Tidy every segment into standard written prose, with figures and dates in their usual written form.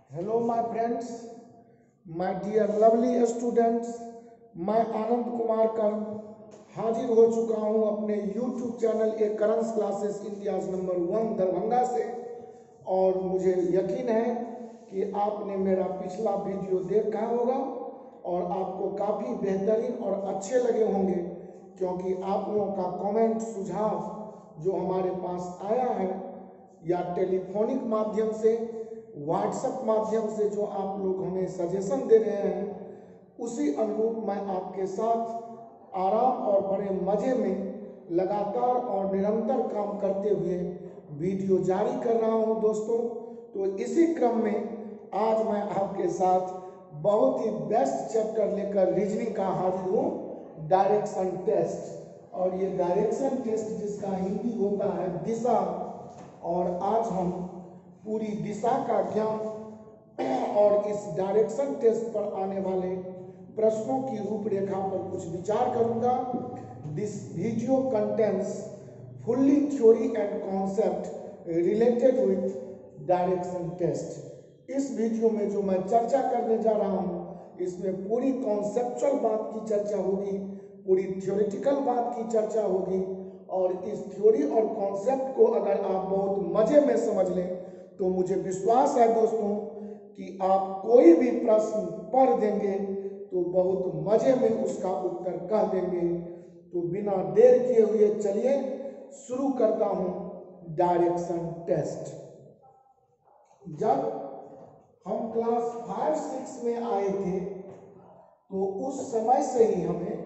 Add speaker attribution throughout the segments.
Speaker 1: Hello my friends, my dear lovely students, मैं आनंद कुमार कर्ण हाजिर हो चुका हूं अपने YouTube चैनल ए करंस क्लासेस इंडिया नंबर 1 दरभंगा से। और मुझे यकीन है कि आपने मेरा पिछला वीडियो देखा होगा और आपको काफ़ी बेहतरीन और अच्छे लगे होंगे, क्योंकि आप लोगों का कमेंट सुझाव जो हमारे पास आया है या टेलीफोनिक माध्यम से, व्हाट्सएप माध्यम से जो आप लोग हमें सजेशन दे रहे हैं, उसी अनुरूप मैं आपके साथ आराम और बड़े मज़े में लगातार और निरंतर काम करते हुए वीडियो जारी कर रहा हूं दोस्तों। तो इसी क्रम में आज मैं आपके साथ बहुत ही बेस्ट चैप्टर लेकर रीजनिंग का हाजिर हूँ, डायरेक्शन टेस्ट। और ये डायरेक्शन टेस्ट जिसका हिंदी होता है दिशा, और आज हम पूरी दिशा का ज्ञान और इस डायरेक्शन टेस्ट पर आने वाले प्रश्नों की रूपरेखा पर कुछ विचार करूंगा। This video contents fully theory and concept related with direction test. इस वीडियो में जो मैं चर्चा करने जा रहा हूं, इसमें पूरी कॉन्सेप्चुअल बात की चर्चा होगी, पूरी थ्योरेटिकल बात की चर्चा होगी। और इस थ्योरी और कॉन्सेप्ट को अगर आप बहुत मजे में समझ लें तो मुझे विश्वास है दोस्तों कि आप कोई भी प्रश्न पढ़ देंगे तो बहुत मजे में उसका उत्तर कह देंगे। तो बिना देर किए हुए चलिए शुरू करता हूं डायरेक्शन टेस्ट। जब हम क्लास 5-6 में आए थे तो उस समय से ही हमें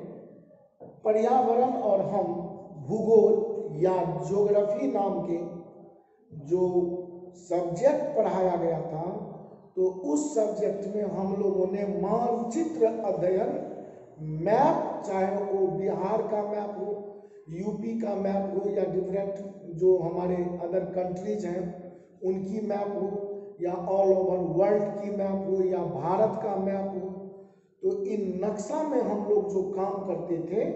Speaker 1: पर्यावरण और हम भूगोल या ज्योग्राफी नाम के जो सब्जेक्ट पढ़ाया गया था, तो उस सब्जेक्ट में हम लोगों ने मानचित्र अध्ययन, मैप, चाहे वो बिहार का मैप हो, यूपी का मैप हो, या डिफरेंट जो हमारे अदर कंट्रीज हैं उनकी मैप हो, या ऑल ओवर वर्ल्ड की मैप हो, या भारत का मैप हो, तो इन नक्शा में हम लोग जो काम करते थे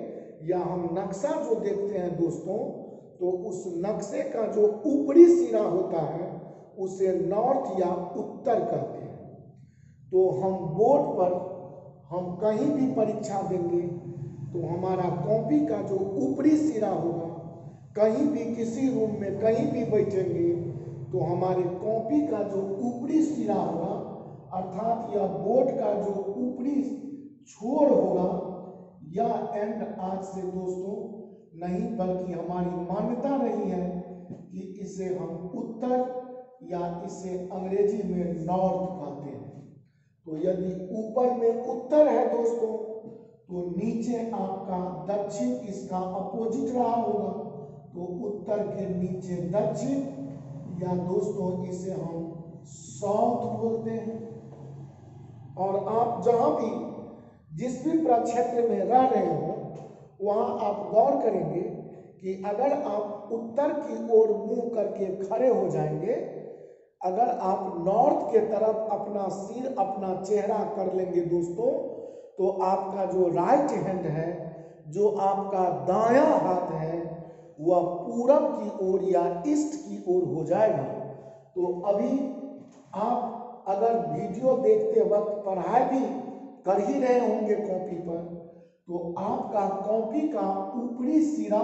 Speaker 1: या हम नक्शा जो देखते हैं दोस्तों, तो उस नक्शे का जो ऊपरी सिरा होता है उसे नॉर्थ या उत्तर कहते हैं। तो हम बोर्ड पर हम कहीं भी परीक्षा देंगे तो हमारा कॉपी का जो ऊपरी सिरा होगा, कहीं भी किसी रूम में कहीं भी बैठेंगे तो हमारे कॉपी का जो ऊपरी सिरा होगा, अर्थात यह बोर्ड का जो ऊपरी छोर होगा, या एंड आज से दोस्तों नहीं बल्कि हमारी मान्यता रही है कि इसे हम उत्तर या इसे अंग्रेजी में नॉर्थ कहते हैं। तो यदि ऊपर में उत्तर है दोस्तों तो नीचे आपका दक्षिण इसका अपोजिट रहा होगा, तो उत्तर के नीचे दक्षिण, या दोस्तों इसे हम साउथ बोलते हैं। और आप जहां भी जिस भी प्रक्षेत्र में रह रहे हो वहां आप गौर करेंगे कि अगर आप उत्तर की ओर मुंह करके खड़े हो जाएंगे, अगर आप नॉर्थ के तरफ अपना सिर, अपना चेहरा कर लेंगे दोस्तों, तो आपका जो राइट हैंड है, जो आपका दायां हाथ है, वह पूरब की ओर या ईस्ट की ओर हो जाएगा। तो अभी आप अगर वीडियो देखते वक्त पढ़ाई भी कर ही रहे होंगे कॉपी पर, तो आपका कॉपी का ऊपरी सिरा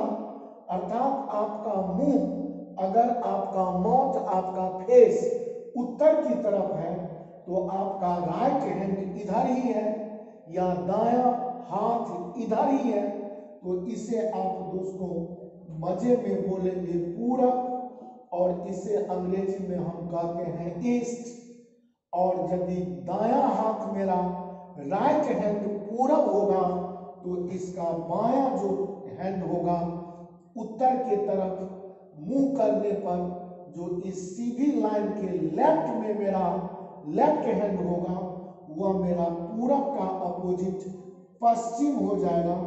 Speaker 1: अर्थात आपका मुंह, अगर आपका माउथ, आपका फेस उत्तर की तरफ है तो आपका राइट हैंड इधर ही है या दायां हाथ इधर ही है। तो इसे आप दोस्तों मजे में बोलेंगे पूरब, और इसे अंग्रेजी में हम कहते हैं ईस्ट। और यदि दायां हाथ मेरा राइट हैंड पूरब होगा तो इसका बायां जो हैंड होगा उत्तर के तरफ मुंह करने पर, जो इस सीधी लाइन के लेफ्ट में मेरा लेफ्ट हैंड होगा वह मेरा पूरब का अपोजिट पश्चिम हो जाएगा।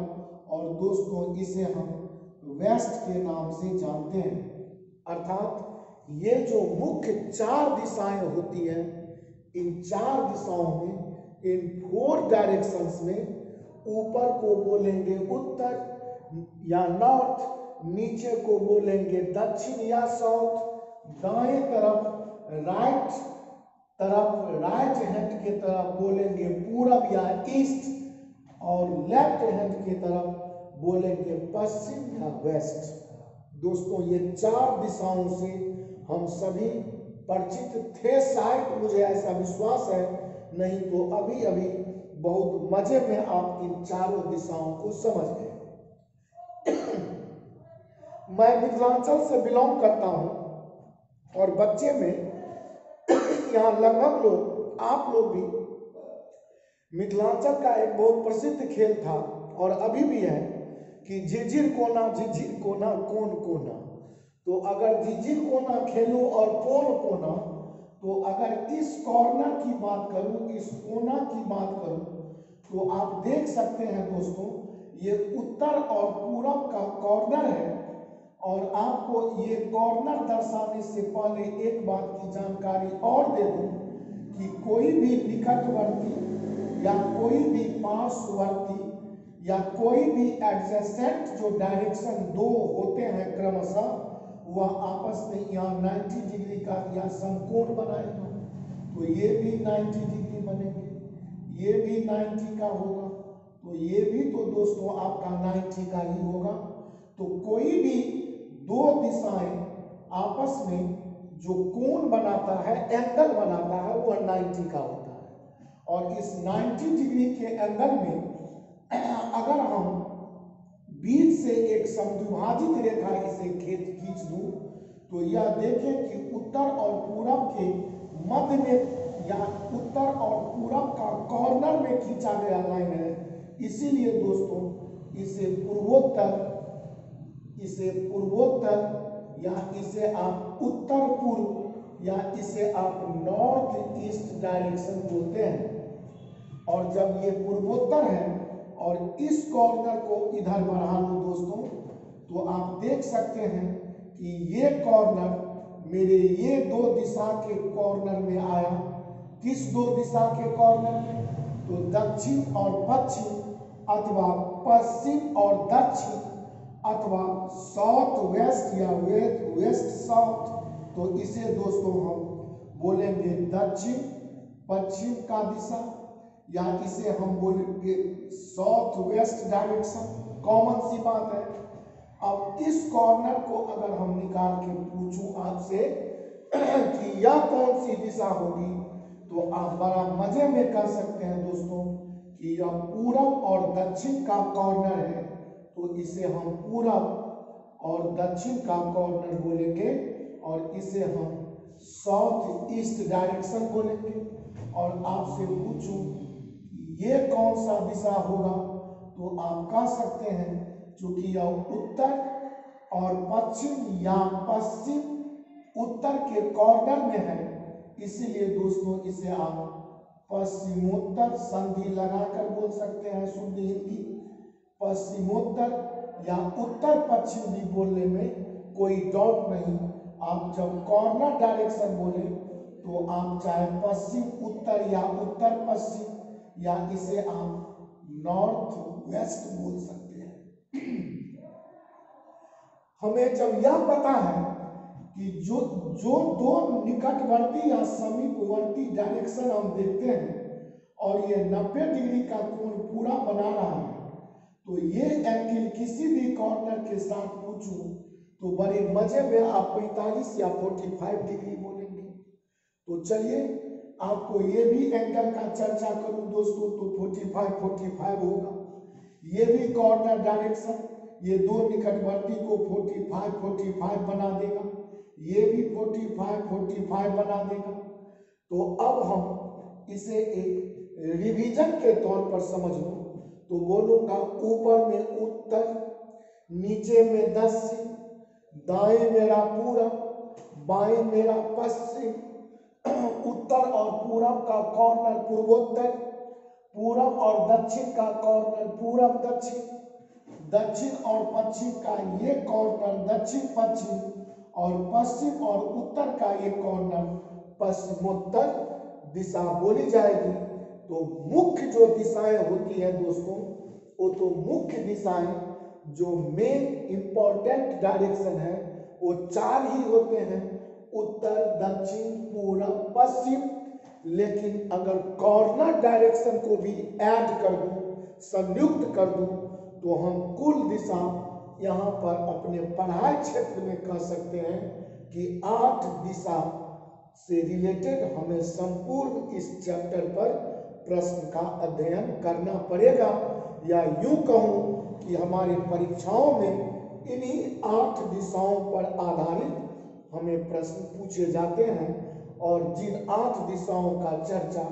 Speaker 1: और दोस्तों इसे हम वेस्ट के नाम से जानते हैं। अर्थात ये जो मुख्य 4 दिशाएं होती हैं, इन 4 दिशाओं में, इन 4 डायरेक्शंस में, ऊपर को बोलेंगे उत्तर या नॉर्थ, नीचे को बोलेंगे दक्षिण या साउथ, दाएं तरफ की तरफ बोलेंगे पूरब या ईस्ट, और लेफ्ट हैंड की तरफ बोलेंगे पश्चिम या वेस्ट। दोस्तों ये चार दिशाओं से हम सभी परिचित थे शायद, मुझे ऐसा विश्वास है, नहीं तो अभी अभी बहुत मजे में आप इन चारों दिशाओं को समझ गए। मैं मिथिलांचल से बिलोंग करता हूं और बच्चे में यहाँ लगभग लोग, आप लोग भी, मिथिलांचल का एक बहुत प्रसिद्ध खेल था और अभी भी है कि झिझिर कोना कौन कोना। तो अगर झिझिर कोना खेलो और कौन कोना, तो अगर इस कॉर्नर की बात करूं, इस कोना की बात करूं, तो आप देख सकते हैं दोस्तों, ये उत्तर और पूरब का कॉर्नर है। और आपको ये कॉर्नर दर्शाने से पहले एक बात की जानकारी और दे दूं कि कोई भी निकटवर्ती या कोई भी पार्श्ववर्ती या कोई भी एडजेसेंट जो डायरेक्शन दो होते हैं क्रमशः, वह आपस में यहाँ 90 डिग्री का या समकोण बनाएगा। तो ये भी 90 डिग्री बनेंगे, ये भी 90 का होगा, तो ये भी तो दोस्तों आपका 90 का ही होगा। तो कोई भी दो दिशाएं आपस में जो कोण बनाता है, एंगल बनाता है, वह 90 का होता है। और इस 90 डिग्री के एंगल में अगर हम बीच से एक समद्विभाजित रेखा इसे खींच दूं, तो यह देखें कि उत्तर और पूरब के मध्य में या उत्तर और पूरब का कॉर्नर में खींचा गया लाइन है। इसीलिए दोस्तों इसे पूर्वोत्तर या इसे आप उत्तर पूर्व या इसे आप नॉर्थ ईस्ट डायरेक्शन बोलते हैं। और जब ये पूर्वोत्तर है और इस कॉर्नर को इधर बढ़ा लो दोस्तों, तो आप देख सकते हैं कि ये कॉर्नर मेरे ये दो दिशा के कॉर्नर में आया। किस दो दिशा के कॉर्नर में? तो दक्षिण और पश्चिम, अथवा पश्चिम और दक्षिण, अथवा साउथ वेस्ट या वेस्ट साउथ। तो इसे दोस्तों हम बोलेंगे दक्षिण पश्चिम का दिशा, या इसे हम बोलेंगे साउथ वेस्ट डायरेक्शन। कॉमन सी बात है। अब इस कॉर्नर को अगर हम निकाल के पूछूं आपसे कि यह कौन सी दिशा होगी, तो आप बड़ा मजे में कर सकते हैं दोस्तों कि यह पूरब और दक्षिण का कॉर्नर है। तो इसे हम पूरब और दक्षिण का कॉर्नर बोलेंगे और इसे हम साउथ ईस्ट डायरेक्शन बोलेंगे। और आपसे पूछूं ये कौन सा दिशा होगा, तो आप कह सकते हैं क्योंकि यह उत्तर और पश्चिम या पश्चिम उत्तर के कॉर्नर में है, इसीलिए दोस्तों इसे आप पश्चिमोत्तर संधि लगाकर बोल सकते हैं शुद्ध हिंदी। पश्चिमोत्तर या उत्तर पश्चिम भी बोलने में कोई डाउट नहीं। आप जब कॉर्नर डायरेक्शन बोले तो आप चाहे पश्चिम उत्तर या उत्तर पश्चिम या इसे आप नॉर्थ वेस्ट बोल सकते हैं। हमें जब यह पता है कि जो दो निकटवर्ती या समीपवर्ती डायरेक्शन हम देखते हैं और ये 90 डिग्री का कोण पूरा बना रहा है, तो ये एंगल किसी भी कॉर्नर के साथ पूछूं तो बड़े मजे में आप 45 या 45 डिग्री बोलेंगे। तो चलिए आपको ये भी एंगल का चर्चा करूं दोस्तों, तो 45 होगा। ये भी कॉर्नर डायरेक्शन, ये दो निकटवर्ती को 45 बना देगा, ये भी 45 बना देगा। तो अब हम इसे एक रिवीजन के तौर पर समझ लो, तो बोलूंगा ऊपर में उत्तर, नीचे में दक्षिण, दाएं मेरा पूरब, बाएं मेरा पश्चिम, उत्तर और पूरब का कॉर्नर पूर्वोत्तर, पूरब और दक्षिण का कॉर्नर पूरब दक्षिण, दक्षिण और पश्चिम का ये कॉर्नर दक्षिण पश्चिम, और पश्चिम और उत्तर का ये कॉर्नर पश्चिमोत्तर दिशा बोली जाएगी। तो मुख्य जो दिशाएं होती है दोस्तों, वो तो मुख्य दिशाएं जो मेन इंपॉर्टेंट डायरेक्शन है वो चार ही होते हैं, उत्तर दक्षिण पूरब पश्चिम। लेकिन अगर कॉर्नर डायरेक्शन को भी ऐड कर दूं, संयुक्त कर दूं, तो हम कुल दिशा यहाँ पर अपने पढ़ाई क्षेत्र में कह सकते हैं कि 8 दिशा से रिलेटेड हमें संपूर्ण इस चैप्टर पर प्रश्न का अध्ययन करना पड़ेगा, या यूं कहूं कि हमारी परीक्षाओं में इन्हीं 8 दिशाओं पर आधारित हमें प्रश्न पूछे जाते हैं। और जिन 8 दिशाओं का चर्चा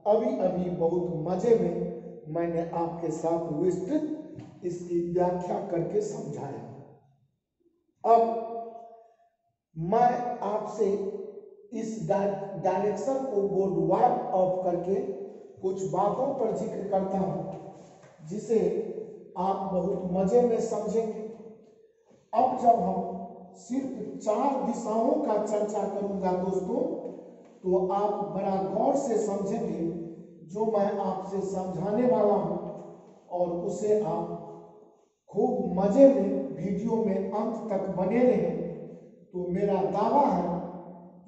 Speaker 1: अभी अभी बहुत मजे में मैंने आपके साथ विस्तृत इसकी व्याख्या करके समझाया। अब मैं आपसे इस डायरेक्शन को बोर्ड वाइड ऑफ करके कुछ बातों पर जिक्र करता हूं जिसे आप बहुत मजे में समझेंगे। अब जब हम सिर्फ 4 दिशाओं का चर्चा करूंगा दोस्तों, तो आप बड़ा गौर से समझेंगे जो मैं आपसे समझाने वाला हूं, और उसे आप खूब मजे में वीडियो में अंत तक बने रहें। तो मेरा दावा है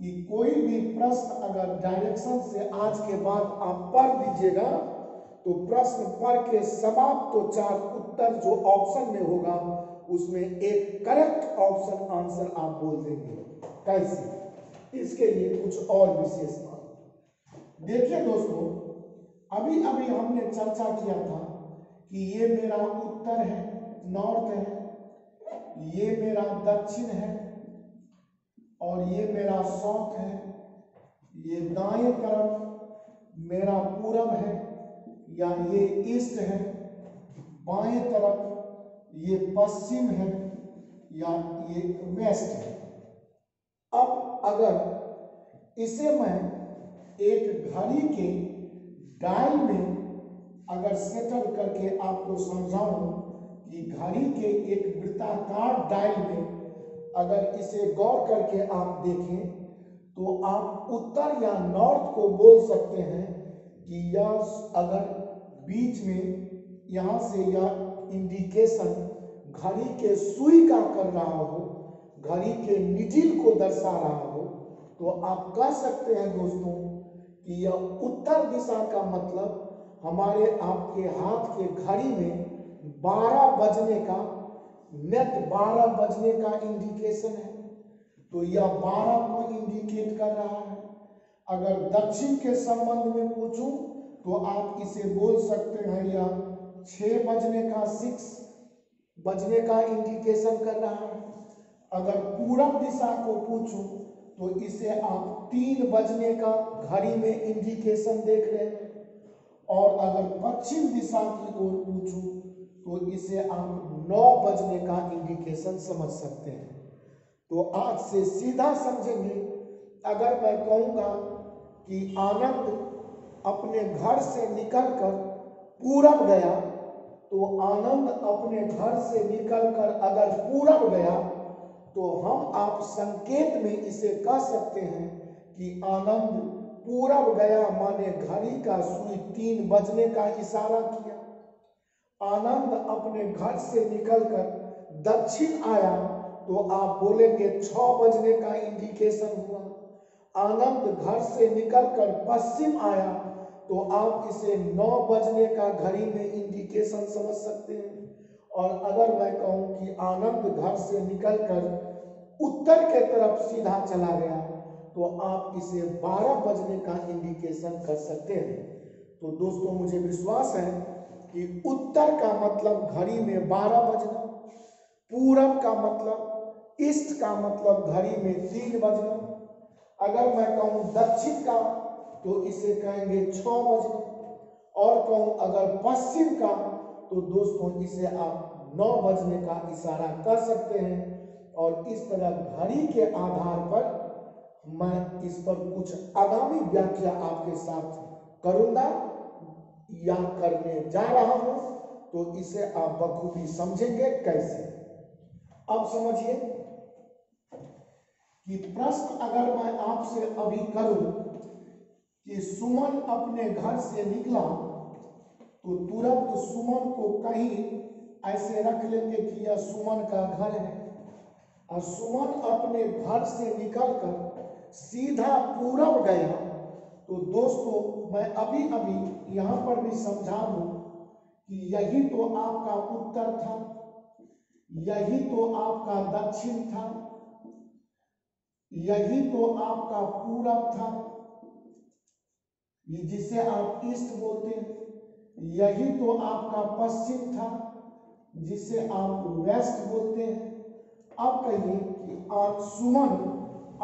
Speaker 1: कि कोई भी प्रश्न अगर डायरेक्शन से आज के बाद आप पढ़ लीजिएगा, तो प्रश्न पढ़ के समाप्त तो 4 उत्तर जो ऑप्शन में होगा उसमें एक करेक्ट ऑप्शन आंसर आप बोल देंगे। कैसे? इसके लिए कुछ और विशेष बात देखिए दोस्तों, अभी अभी हमने चर्चा किया था कि ये मेरा उत्तर है, नॉर्थ है, ये मेरा दक्षिण है, और ये मेरा साउथ है, ये दाएं तरफ मेरा पूरब है, या ये ईस्ट है, बाएं तरफ ये पश्चिम है, या ये वेस्ट है। अब अगर इसे मैं एक घड़ी के डायल में अगर सेटल करके आपको समझाऊं कि घड़ी के एक वृत्ताकार डायल में अगर इसे गौर करके आप देखें, तो आप उत्तर या नॉर्थ को बोल सकते हैं कि यह अगर बीच में यहाँ से यह इंडिकेशन घड़ी के सुई का कर रहा हो, घड़ी के निडिल को दर्शा रहा हो, तो आप कह सकते हैं दोस्तों कि यह उत्तर दिशा का मतलब हमारे आपके हाथ के घड़ी में 12 बजने का, नेट 12 बजने का इंडिकेशन है। तो यह 12 को इंडिकेट कर रहा है। अगर दक्षिण के संबंध में पूछूं तो आप इसे बोल सकते हैं यह 6 बजने का, 6 बजने का इंडिकेशन कर रहा है। अगर पूरब दिशा को पूछूं तो इसे आप 3 बजने का घड़ी में इंडिकेशन देख रहे हैं, और अगर पश्चिम दिशा की ओर पूछूं तो इसे आप 9 बजने का इंडिकेशन समझ सकते हैं। तो आज से सीधा समझेंगे, अगर मैं कहूंगा कि आनंद अपने घर से निकलकर पूरब गया, तो आनंद अपने घर से निकलकर अगर पूरब गया, तो हम आप संकेत में इसे कह सकते हैं कि आनंद पूरब गया, माने घड़ी का सुई 3 बजने का इशारा किया। आनंद अपने घर से निकलकर दक्षिण आया, तो आप बोलेंगे 6 बजने का इंडिकेशन हुआ। आनंद घर से निकलकर पश्चिम आया, तो आप इसे 9 बजने का घड़ी में इंडिकेशन समझ सकते हैं। और अगर मैं कहूं कि आनंद घर से निकलकर उत्तर के तरफ सीधा चला गया, तो आप इसे 12 बजने का इंडिकेशन कर सकते हैं। तो दोस्तों मुझे विश्वास है कि उत्तर का मतलब घड़ी में 12 बजना, पूरब का मतलब, ईस्ट का मतलब घड़ी में 3 बजना, अगर मैं कहूं दक्षिण का तो इसे कहेंगे 6 बजना, और कहूं अगर पश्चिम का तो दोस्तों इसे आप 9 बजने का इशारा कर सकते हैं। और इस तरह घड़ी के आधार पर मैं इस पर कुछ आगामी व्याख्या आपके साथ करूंगा या करने जा रहा हूं, तो इसे आप बखूबी समझेंगे। कैसे? अब समझिए कि प्रश्न अगर मैं आपसे अभी करूं कि सुमन अपने घर से निकला, तो तुरंत सुमन को कहीं ऐसे रख लेंगे कि यह सुमन का घर है, और सुमन अपने घर से निकलकर सीधा पूरब गया, तो दोस्तों मैं अभी अभी यहाँ पर भी समझा दूं कि यही तो आपका उत्तर था, यही तो आपका दक्षिण था, यही तो आपका पूरब था, ये जिसे आप ईस्ट बोलते हैं, यही तो आपका पश्चिम था जिसे आप वेस्ट बोलते हैं। अब कहिए कि आज सुमन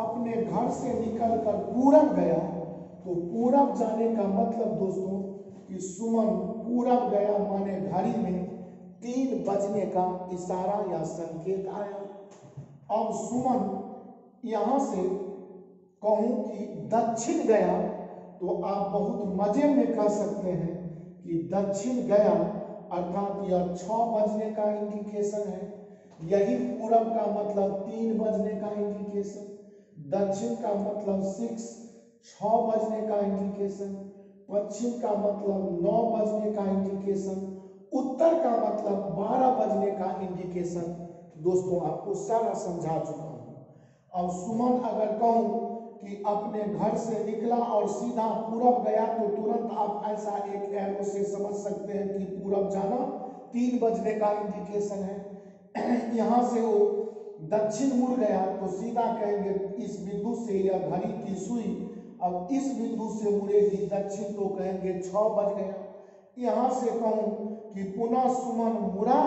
Speaker 1: अपने घर से निकलकर पूरब गया, तो पूरब जाने का मतलब दोस्तों कि सुमन पूरब गया माने घड़ी में 3 बजने का इशारा या संकेत आया। अब सुमन यहां से कहूं कि दक्षिण गया, तो आप बहुत मजे में कह सकते हैं कि दक्षिण गया अर्थात यह 6 बजने का इंडिकेशन है। यही पूरब का मतलब 3 बजने का इंडिकेशन, दक्षिण का मतलब 6 बजने का इंडिकेशन, पश्चिम का मतलब 9 बजने का इंडिकेशन, उत्तर का मतलब 12 बजने का इंडिकेशन। दोस्तों आपको सारा समझा चुका हूं। अब सुमन अगर कहूं कि अपने घर से निकला और सीधा पूरब गया, तो तुरंत आप ऐसा एक एरो से समझ सकते हैं कि पूरब जाना 3 बजने का इंडिकेशन है। यहां से वो दक्षिण मुड़ गया तो सीधा कहेंगे इस बिंदु से या घड़ी की सुई अब इस बिंदु से मुड़ेगी दक्षिण, तो कहेंगे 6 बज गया। यहां से कहूं कि पुनः सुमन मुड़ा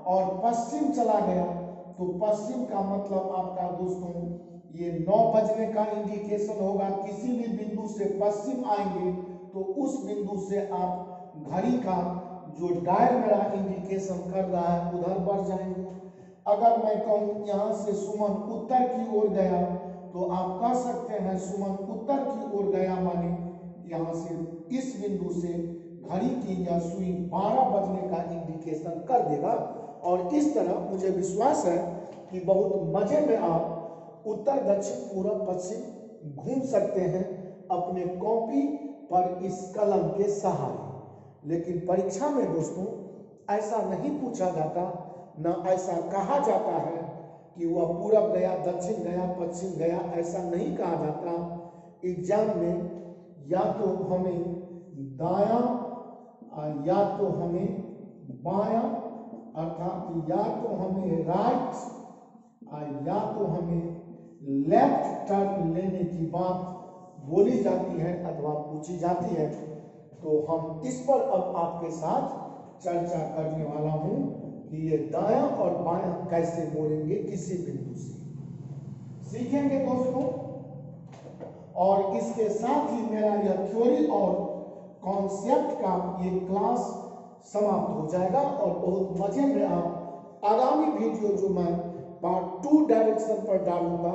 Speaker 1: और पश्चिम चला गया, तो पश्चिम का मतलब आपका दोस्तों ये 9 बजने का इंडिकेशन होगा। किसी भी बिंदु से पश्चिम आएंगे तो उस बिंदु से आप घड़ी का जो डायल मेरा इंडिकेशन कर रहा है उधर बढ़ जाएंगे। अगर मैं कहूं यहां से सुमन उत्तर की ओर गया, तो आप कह सकते हैं सुमन उत्तर की ओर गया माने यहां से इस बिंदु से घड़ी की यह सुई 12 बजने का इंडिकेशन कर देगा। और इस तरह मुझे विश्वास है कि बहुत मजे में आप उत्तर दक्षिण पूर्व पश्चिम घूम सकते हैं अपने कॉपी पर इस कलम के सहारे। लेकिन परीक्षा में दोस्तों ऐसा नहीं पूछा जाता, ना ऐसा कहा जाता है कि वह पूरब गया दक्षिण गया पश्चिम गया, ऐसा नहीं कहा जाता। एग्जाम में या तो हमें दायां या तो हमें बायां अर्थात या तो हमें राइट या तो हमें लेफ्ट टर्न लेने की बात बोली जाती है अथवा पूछी जाती है। तो हम इस पर अब आपके साथ चर्चा करने वाला हूं कि ये दायां और बायां कैसे मोड़ेंगे किसी बिंदु से, सीखेंगे दोस्तों। और इसके साथ ही मेरा यह थ्योरी और कॉन्सेप्ट का ये क्लास समाप्त हो जाएगा और बहुत मजे में आप आगामी वीडियो जो मैं पार्ट 2 डायरेक्शन पर डालूंगा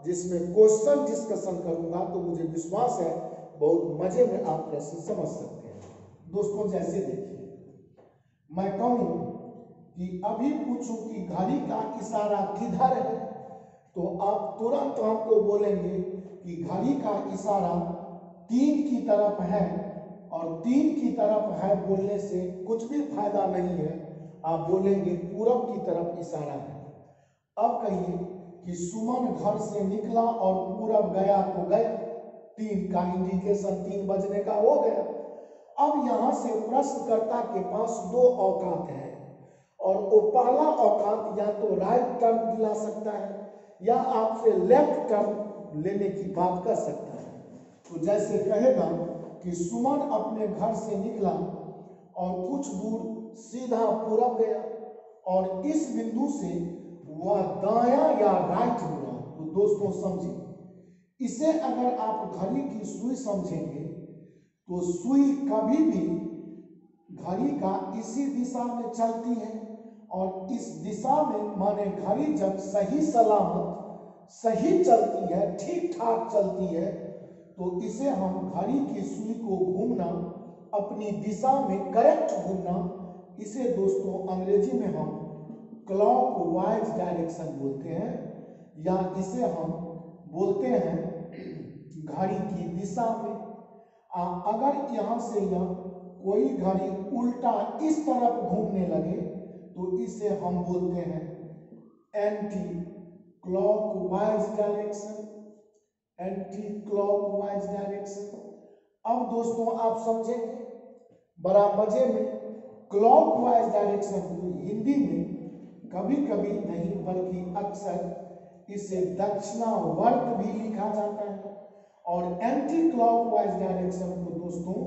Speaker 1: जिसमें क्वेश्चन डिस्कशन करूंगा, तो मुझे विश्वास है बहुत मजे में आप प्रश्न समझ सकते हैं। दोस्तों जैसे देखिए मैं कहूं कि अभी पूछूं कि घड़ी का इशारा किधर है, तो आप तुरंत हमको बोलेंगे कि घड़ी का इशारा 3 की तरफ है, और 3 की तरफ है बोलने से कुछ भी फायदा नहीं है, आप बोलेंगे पूरब की तरफ इशारा है। अब कहिए कि सुमन घर से निकला और पूरब गया तो गया, 3 का इंडिकेशन 3 बजने का हो गया। अब यहां से प्रश्नकर्ता के पास 2 औकात है, और वो पहला औकात या तो राइट टर्न दिला सकता है या आपसे लेफ्ट टर्न लेने की बात कर सकता है। तो जैसे कहेगा कि सुमन अपने घर से निकला और कुछ दूर सीधा पूरब गया और इस बिंदु से वह दायां या राइट मुड़ा। तो दोस्तों समझिए, इसे अगर आप घड़ी की सुई समझेंगे तो सुई कभी भी घड़ी का इसी दिशा में चलती है, और इस दिशा में माने घड़ी जब सही सलामत सही चलती है, ठीक ठाक चलती है, तो इसे हम घड़ी की सुई को घूमना, अपनी दिशा में करेक्ट घूमना, इसे दोस्तों अंग्रेजी में हम क्लॉकवाइज डायरेक्शन बोलते हैं, या इसे हम बोलते हैं घड़ी की दिशा में। अगर यहां से यह कोई घड़ी उल्टा इस तरफ घूमने लगे तो इसे हम बोलते हैं anti clockwise direction, anti clockwise direction. अब दोस्तों आप समझेंगे बड़ा मजे में, क्लॉकवाइज डायरेक्शन को हिंदी में कभी कभी नहीं बल्कि अक्सर इसे दक्षिणावर्त भी लिखा जाता है, और एंटी क्लॉकवाइज डायरेक्शन को दोस्तों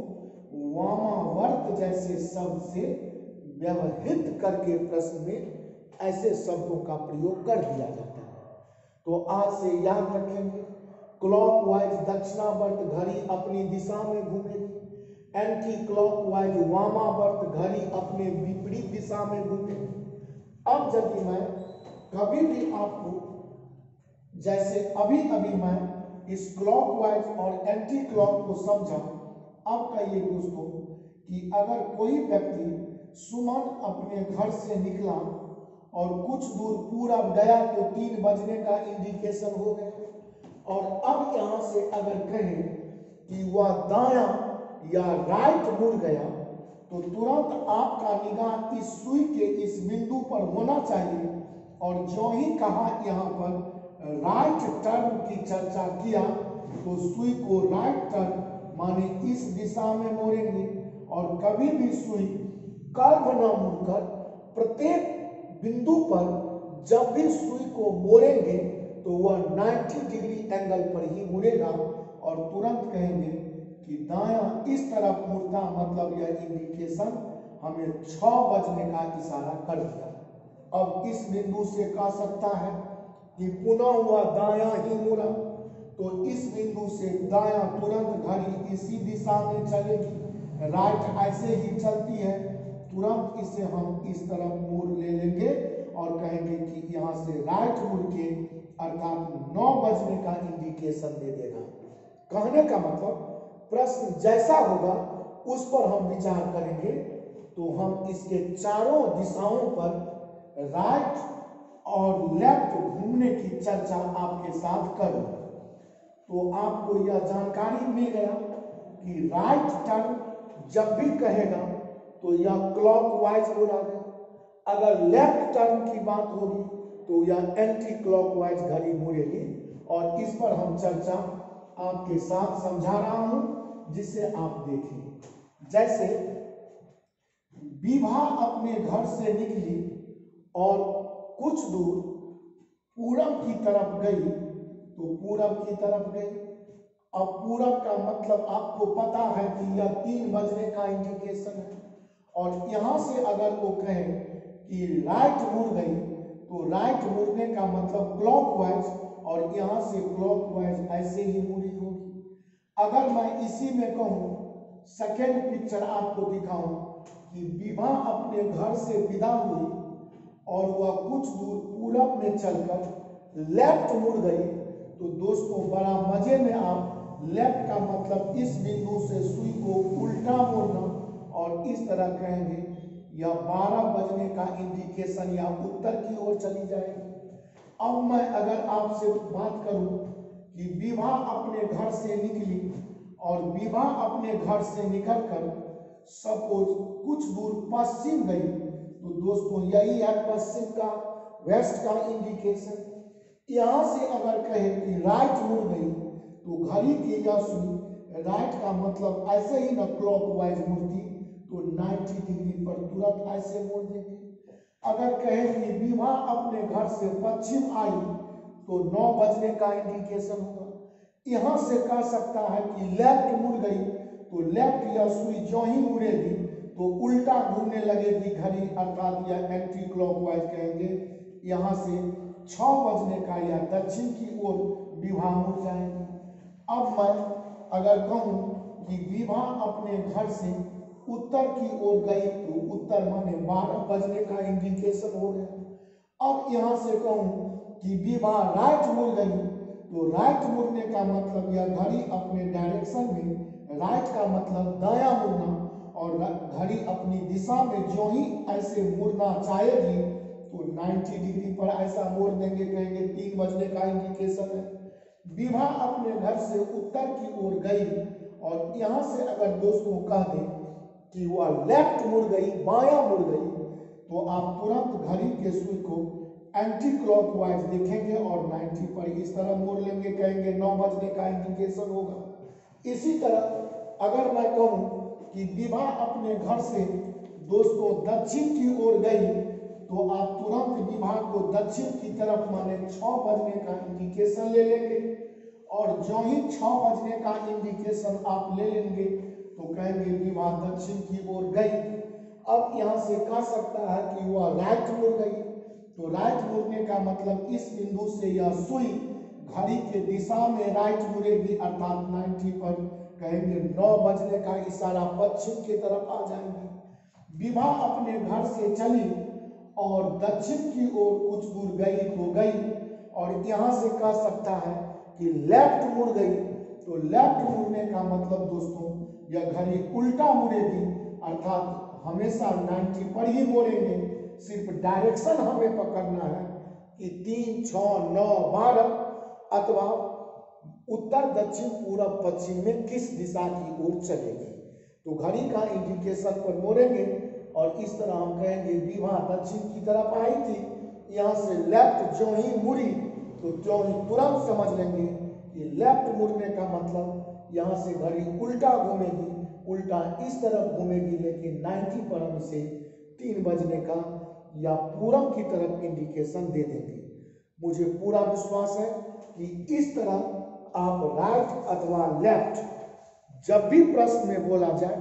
Speaker 1: वामावर्त जैसे शब्द से व्यवहित करके प्रश्न में ऐसे शब्दों का प्रयोग कर दिया जाता है। तो आज से याद रखेंगे, क्लॉकवाइज दक्षिणावर्त घड़ी अपनी दिशा में घूमेगी, एंटी क्लॉकवाइज वामावर्त घड़ी अपने विपरीत दिशा में घूमेगी। अब यदि मैं कभी भी आपको, जैसे अभी अभी मैं इस क्लॉकवाइज और एंटी क्लॉक को समझा, अब कहिए दोस्तों कि अगर कोई व्यक्ति सुमन अपने घर से निकला और कुछ दूर पूरब गया तो 3 बजने का इंडिकेशन हो गया, और अब यहां से अगर कहें कि वह दायां या राइट मुड़ गया तो तुरंत आपका निगाह इस सुई के इस बिंदु पर होना चाहिए, और जो ही कहा यहाँ पर राइट टर्न की चर्चा किया तो सुई को राइट टर्न माने इस दिशा में मोड़ेंगे, और कभी भी सुई कर्व न मुड़कर प्रत्येक बिंदु पर जब भी सुई को मोड़ेंगे तो वह 90 डिग्री एंगल पर ही मुड़ेगा, और तुरंत कहेंगे कि दायां इस तरफ मुड़ता, मतलब यह इंडिकेशन हमें 6 बजने का इशारा कर दिया। अब इस बिंदु से कह सकता है कि पुनः हुआ दायां ही मुड़ा, तो इस बिंदु से दायां तुरंत घड़ी इसी दिशा में चलेगी, राइट ऐसे ही चलती है, तुरंत इसे हम इस तरफ मोड़ ले लेंगे और कहेंगे कि यहाँ से राइट मुड़ के अर्थात 9 बजने का इंडिकेशन दे देगा। कहने का मतलब प्रश्न जैसा होगा उस पर हम विचार करेंगे, तो हम इसके चारों दिशाओं पर राइट और लेफ्ट घूमने की चर्चा आपके साथ करूं। तो आपको यह जानकारी मिल गया कि राइट टर्न जब भी कहेगा तो यह क्लॉकवाइज मुड़ेगा, अगर लेफ्ट टर्न की बात होगी तो यह एंटी क्लॉकवाइज घड़ी मुड़ेगी, और इस पर हम चर्चा आपके साथ समझा रहा हूं जिसे आप देखें। जैसे विभा अपने घर से निकली और कुछ दूर पूरब की तरफ गई, तो पूरब की तरफ गई। अब पूरब का मतलब आपको पता है कि यह 3 बजने का इंडिकेशन है, और यहां से अगर वो कहें कि राइट मुड़ गई तो राइट मुड़ने का मतलब क्लॉकवाइज, और यहां से क्लॉकवाइज ऐसे ही मुड़ी होगी। अगर मैं इसी में कहूं, सेकेंड पिक्चर आपको दिखाऊं कि विभा अपने घर से विदा हुई और वह कुछ दूर पूरब में चलकर लेफ्ट मुड़ गई, तो दोस्तों बड़ा मजे में आप लेफ्ट का मतलब इस बिंदु से सुई को उल्टा मोड़ना, और इस तरह कहेंगे यह 12 बजने का इंडिकेशन या उत्तर की ओर चली जाएगी। अब मैं अगर आपसे बात करूं कि विभा अपने घर से निकली, और विभा अपने घर से निकलकर सपोज कुछ दूर पश्चिम गई, तो दोस्तों यही है पश्चिम का, वेस्ट का इंडिकेशन। यहां से अगर कहे कि राइट मुड़ गई तो घड़ी की यह सुई राइट का मतलब ऐसे ही ना क्लॉकवाइज मुड़ती, तो 90 डिग्री पर तुरंत ऐसे मोड़ देंगे। अगर कहें कि विभा अपने घर से पश्चिम आई तो 9 बजने का इंडिकेशन होगा। यहां से कह सकता है कि लेफ्ट मुड़ गई, तो लेफ्ट या सुई जो ही मुड़ेगी तो उल्टा घूमने लगेगी घड़ी, अर्थात यह एंटी क्लॉकवाइज कहेंगे। यहां से 6 बजने का या दक्षिण की ओर विभा मुड़ जाएगी। अब मैं अगर कहूं कि विभा अपने घर से उत्तर की ओर गई, तो उत्तर माने 12 बजने का इंडिकेशन हो गया। अब यहां से कहूं कि विभा राइट मुड़ गई, तो राइट मुड़ने का मतलब यह घड़ी अपने डायरेक्शन में, राइट का मतलब दायां मुड़ना, और घड़ी अपनी दिशा में जो ही ऐसे मुड़ना चाहेगी तो 90 डिग्री पर ऐसा मोड़ देंगे, कहेंगे 3 बजने का इंडिकेशन है। विभा अपने घर से उत्तर की ओर गई, और यहां से अगर दोस्तों कह दें कि वह लेफ्ट मुड़ गई, बायां मुड़ गई, तो आप तुरंत घड़ी के सुई को एंटी क्लॉकवाइज देखेंगे और 90 पर इस तरह मोड़ लेंगे, कहेंगे 9 बजने का इंडिकेशन होगा। इसी तरह अगर मैं कहूं कि विभा अपने घर से दोस्तों दक्षिण की ओर गई, तो आप तुरंत विभा को दक्षिण की तरफ माने 6 बजने का इंडिकेशन ले लेंगे। और जो ही 6 बजने का इंडिकेशन आप ले लेंगे तो कहेंगे विभा दक्षिण की ओर गई। अब यहाँ से कह सकता है कि वह राइट मुड़ गई, तो राइट मुड़ने का मतलब इस बिंदु से यह सुई घड़ी के दिशा में राइट मुड़ेगी, अर्थात 90 पर कहेंगे 9 बजने का इशारा पश्चिम की तरफ आ जाएंगी। विभा अपने घर से चली और दक्षिण की ओर कुछ दूर गई तो गई, और यहाँ से कह सकता है कि लेफ्ट मुड़ गई। तो लेफ्ट मुड़ने का मतलब दोस्तों यह घड़ी उल्टा मुड़ेगी, अर्थात हमेशा 90 पर ही मोड़ेंगे। सिर्फ डायरेक्शन हमें पकड़ना है कि 3, 6, 9, 12 अथवा उत्तर दक्षिण पूरब पश्चिम में किस दिशा की ओर चलेगी। तो घड़ी का इंडिकेशन पर मोड़ेंगे और इस तरह हम कहेंगे विभा दक्षिण की तरफ आई थी, यहाँ से लेफ्ट जो ही मुड़ी तो जो ही तुरंत समझ लेंगे कि लेफ्ट मुड़ने का मतलब यहाँ से घड़ी उल्टा घूमेगी, उल्टा इस तरफ घूमेगी, लेकिन 90 पर हम इसे 3 बजने का या पूरब की तरफ इंडिकेशन दे देंगे। मुझे पूरा विश्वास है कि इस तरह आप राइट अथवा लेफ्ट जब भी प्रश्न में बोला जाए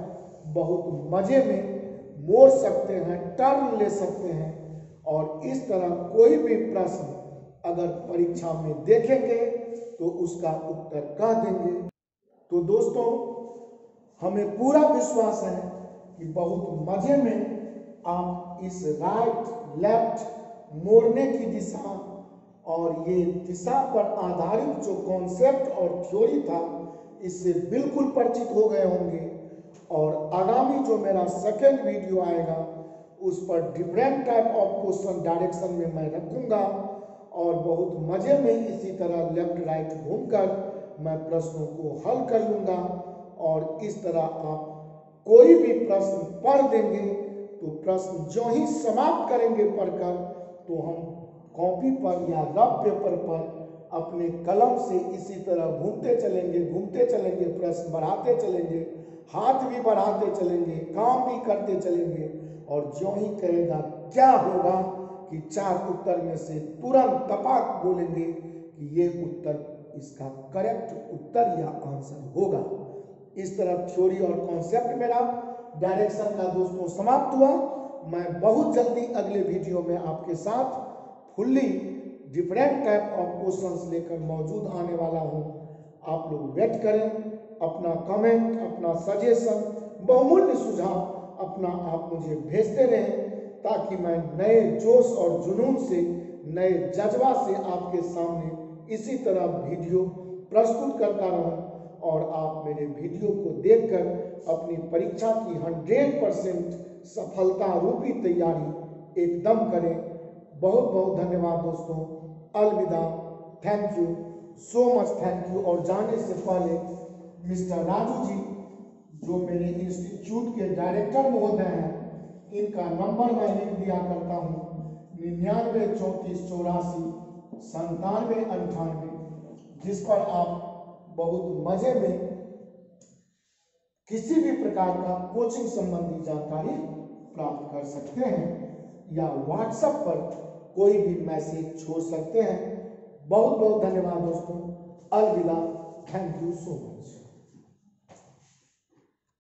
Speaker 1: बहुत मजे में मोड़ सकते हैं, टर्न ले सकते हैं, और इस तरह कोई भी प्रश्न अगर परीक्षा में देखेंगे तो उसका उत्तर कह देंगे। तो दोस्तों हमें पूरा विश्वास है कि बहुत मजे में आप इस राइट लेफ्ट मोड़ने की दिशा और ये दिशा पर आधारित जो कॉन्सेप्ट और थ्योरी था इससे बिल्कुल परिचित हो गए होंगे। और आगामी जो मेरा सेकेंड वीडियो आएगा उस पर different type of question direction में मैं रखूंगा, और बहुत मजे में इसी तरह लेफ्ट राइट घूमकर मैं प्रश्नों को हल कर लूंगा। और इस तरह आप कोई भी प्रश्न पढ़ देंगे तो प्रश्न जो ही समाप्त करेंगे पढ़कर, तो हम कॉपी पर या रफ पेपर पर अपने कलम से इसी तरह घूमते चलेंगे, प्रश्न बढ़ाते चलेंगे, हाथ भी बढ़ाते चलेंगे, काम भी करते चलेंगे, और जो ही कहेगा क्या होगा कि 4 उत्तर में से तुरंत तपाक बोलेंगे कि ये उत्तर इसका करेक्ट उत्तर या आंसर होगा। इस तरह थ्योरी और कॉन्सेप्ट मेरा डायरेक्शन का दोस्तों समाप्त हुआ। मैं बहुत जल्दी अगले वीडियो में आपके साथ fully different type of questions लेकर मौजूद आने वाला हूं। आप लोग वेट करें, अपना कमेंट, अपना सजेशन, बहुमूल्य सुझाव अपना आप मुझे भेजते रहें, ताकि मैं नए जोश और जुनून से, नए जज्बा से आपके सामने इसी तरह वीडियो प्रस्तुत करता रहूं, और आप मेरे वीडियो को देखकर अपनी परीक्षा की 100% सफलता रूपी तैयारी एकदम करें। बहुत बहुत धन्यवाद दोस्तों, अलविदा, thank you so much, thank you. और जाने से पहले मिस्टर राजू जी जो मेरे इंस्टीट्यूट के डायरेक्टर महोदय हैं, इनका नंबर मैं लिख दिया करता हूँ 99 34 84 97 98, जिस पर आप बहुत मजे में किसी भी प्रकार का कोचिंग संबंधी जानकारी प्राप्त कर सकते हैं, या व्हाट्सएप पर कोई भी मैसेज छोड़ सकते हैं। बहुत बहुत धन्यवाद दोस्तों, अलविदा, थैंक यू सो मच।